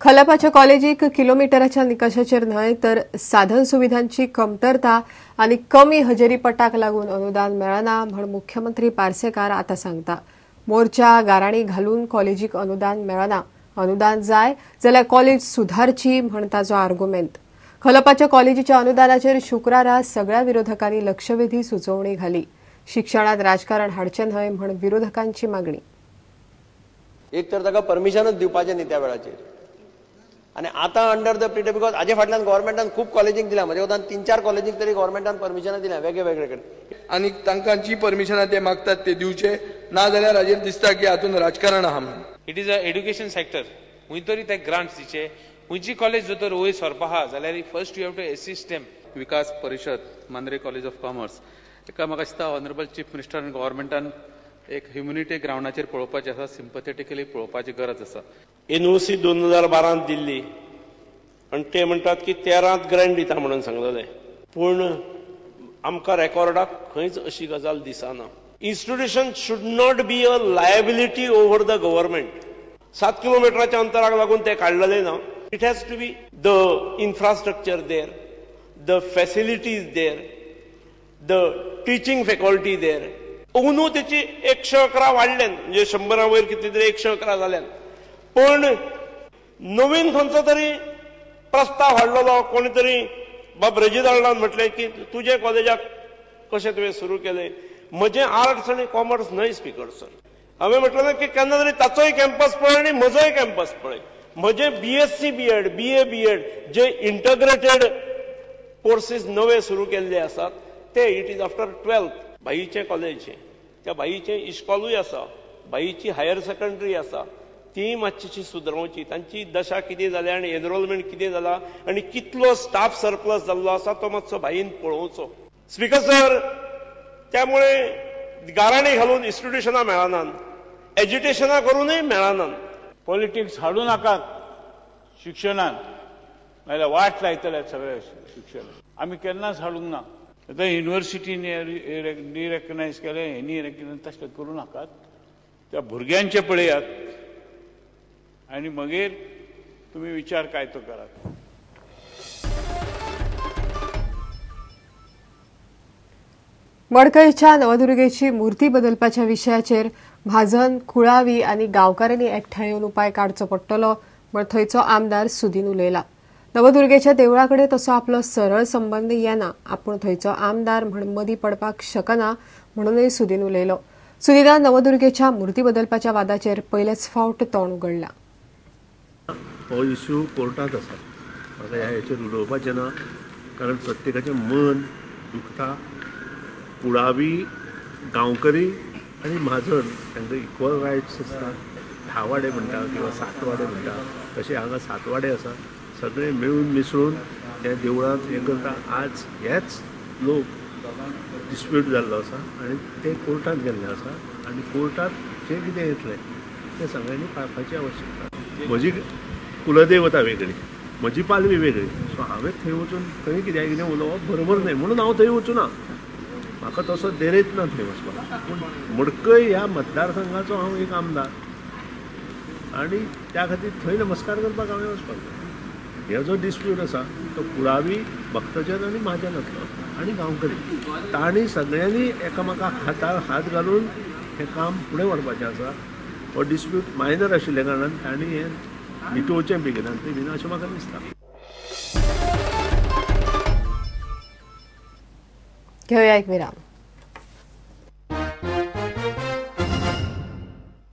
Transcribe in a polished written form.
खलपाच्या कॉलेजीक किलोमिटराच्या निकषाचेर न्हय तर साधन सुविधांची कमतरता आनी कमी हजेरी पटाक लागून अनुदान मेळना म्हण मुख्यमंत्री पार्सेकार आतां सांगता। मोर्चा गाराणी घालून कॉलेजीक अनुदान मेळना, अनुदान जाय जाल्यार कॉलेज सुधारची म्हण ताजो आर्ग्युमेंट। खलपाच्या कॉलेजीच्या अनुदानाचेर शुक्रारा सगळ्या विरोधकांनी लक्षवेधी सुचोवणी घाली। शिक्षणात राजकारण हाडचें न्हय म्हण विरोधकांची मागणी। एक तर ताका परमिशनच दिवपाचें न्ही त्या वेळाचेर, आनी आतां अंडर द प्रिटेक्स बिकॉज हाजे फाटल्यान गव्हर्मेंटान खूब कॉलेजीक दिल्या, म्हजे वतान 3-4 कॉलेजीक तरी गव्हर्मेंटान परमिशनां दिल्या वेगळे वेगळे कडेन, आनी तांकां जी परमिशनां ते मागतात ते दिवचे ना जाल्यार हाजेर दिसता की हातून राजकारण आहा म्हणून। It is a education sector, हुंय तरी ते ग्रांट्स दिचे, हुंयची कॉलेज जर तर वयर सरपा आहा जाल्यार first you have to assist them. विकास परिषद मांद्रे कॉलेज ऑफ कॉमर्स एका म्हाका दिसता ऑनरेबल चीफ मिनिस्टर आनी गव्हर्मेंटान एक ह्युमॅनिटी ग्राउंडाचेर पळोवपाचें आसा, सिंपथेटिकली पळोवपाची गरज आसा। एनओसी 2012 दिल्ली आनी ते म्हणटात की 13th ग्रँट दिता म्हणून सांगलेले, पूण आमकां रेकॉर्डाक खंयच अशी गजाल दिसना। Institution should not be a liability over the government. 7 किलोमिटराच्या अंतराक लागून ते काडलेले ना। It has to be the infrastructure there, the facilities there, the teaching faculty there. अंदू तेची 111 वाडल्यान, म्हणजे 100 वयर कितले तरी 111 जाल्यान, पण नवीन खंयचो तरी प्रस्ताव हाडलेलो कोणी तरी बाब रेजिदाल्डान म्हटलें की तुजे कॉलेजाक कशें तुवें सुरू केलें, म्हजें आर्ट्स आनी कॉमर्स न्हय स्पीकर्स। हांवें म्हटलें की केन्ना तरी ताचोय कॅम्पस पळय आनी म्हजोय कॅम्पस पळय। म्हजे BSc BEd BA BEd जे इंटग्रेटेड कोर्सीस नवे सुरू केल्ले आसात ते इट इज आफ्टर 12th। बाईचें कॉलेज, त्या बाईचें इश्कॉलूय आसा, बाईची हायर सेकंडरी आसा, ती मातशी सुदरोवची। तांची दशा कितें जाल्या आनी एनरोलमेंट कितें जाला आनी कितलो स्टाफ सरप्लस जाल्लो आसा तो मातसो बाईन पळोवचो। स्पीकर सर, त्यामुळे गाराणी घालून इन्स्टिट्यूशनां मेळनात, एज्युटेशनां करूनय मेळनात। पॉलिटिक्स हाडू नाकात शिक्षणात, नाजाल्यार वाट लायतले सगळे शिक्षण। आमी केन्नाच हाडूंक ना। आतां युनिव्हर्सिटीनी रिकग्नायज केले, हेनी रिकग्नायज तशें करूं नाकात। त्या भुरग्यांचे पळयात आनी मागीर तुमी विचार काय तो करात। मडकयच्या नवदुर्गेची मुर्ती बदलपाच्या विशयाचेर भाजन, कुळावी आनी गांवकारांनी एकठांय येवन उपाय काडचो पडटलो म्हण थंयचो आमदार सुदीन उलयला। नवदुर्गेच्या देवळाकडेन तसो आपलो सरळ संबंद येना, आपूण थंयचो आमदार म्हण मदीं पडपाक शकना म्हणूनय सुदीन उलयलो। सुदीनान नवदुर्गेच्या मुर्ती बदलपाच्या वादाचेर पयलेच फावट तोंड उगडलां। हो इश्यू कोर्टात आसा, म्हाका ह्या हेचेर उलोवपाचें ना, कारण प्रत्येकाचें मन दुखता। कुळावी, गांवकरी आनी म्हाजन तांकां इक्वल रायट्स आसता। 10 वाडे म्हणटा किंवा 7 वाडे म्हणटा, तशें हांगा 7 वाडे आसा। सगळे मेळून मिसळून त्या देवळांत हें करता। आज हेच लोक डिस्प्यूट जाल्लो आसा आनी ते कोर्टांत गेल्ले आसा आनी कोर्टांत जें कितें येतलें तें सगळ्यांनी पाळपाची आवश्यकता। म्हजी कुलदेवता वेगळी, म्हजी पालवी वेगळी, सो हांवें थंय वचून थंय कितें उलोवप बरोबर न्हय म्हणून हांव थंय वचूना। म्हाका तसो देरेत ना थंय वचपाक। पूण मडकय ह्या मतदारसंघाचो हांव एक आमदार आनी त्या खातीर थंय नमस्कार करपाक हांवें वचपाक जाय। हो जो डिस्प्यूट आसा तो कुळावी, भक्तजन आनी म्हाजनांतलो आनी गांवकरी, तांणी सगळ्यांनी एकामेकाक हातार हात घालून हें काम फुडें व्हरपाचें आसा। हो डिस्प्यूट मायनर आशिल्ल्या कारणान तांणी हें मिटोवचें बेगिनात बेगीन अशें म्हाका दिसता। घेवया एक विराम।